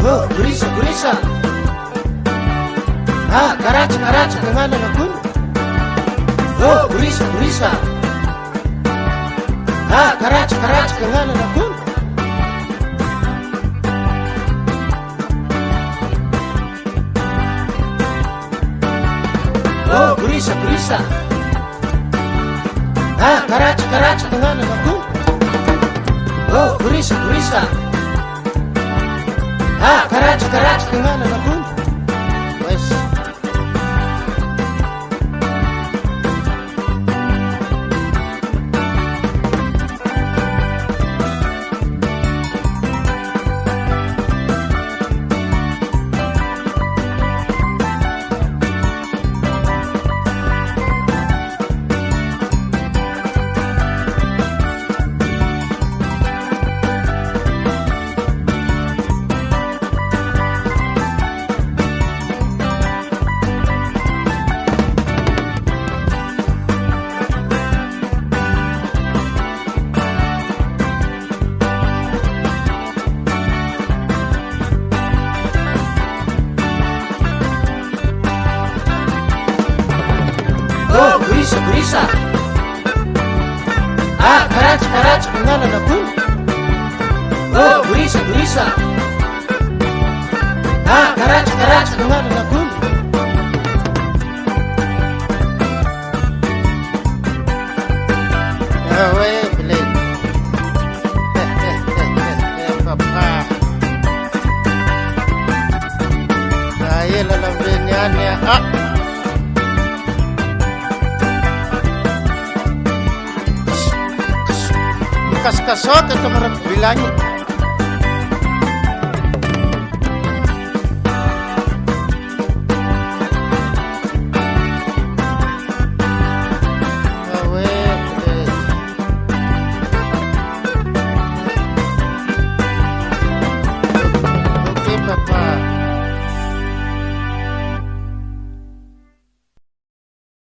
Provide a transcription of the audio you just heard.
Oh, gurisa, gurisa. Ah, karacha, karacha, kangana na kun. Oh, gurisa, gurisa. Ah, karacha, karacha, kangana na kun. Oh, gurisa, gurisa. Ah, karacha, karacha, kangana na kun. Oh, gurisa, gurisa. Ah, karacha, karacha, kangana na kun. Wes. Oh, gurisa, gurisa. Ah, karacha, karacha, kangana na kun. Oh, gurisa, gurisa. Ah, karacha, karacha, kangana na kun. Ah, weh, beli. Papa. Saya dalam dunianya. Ah. Kas-kasot ito marang bilangin.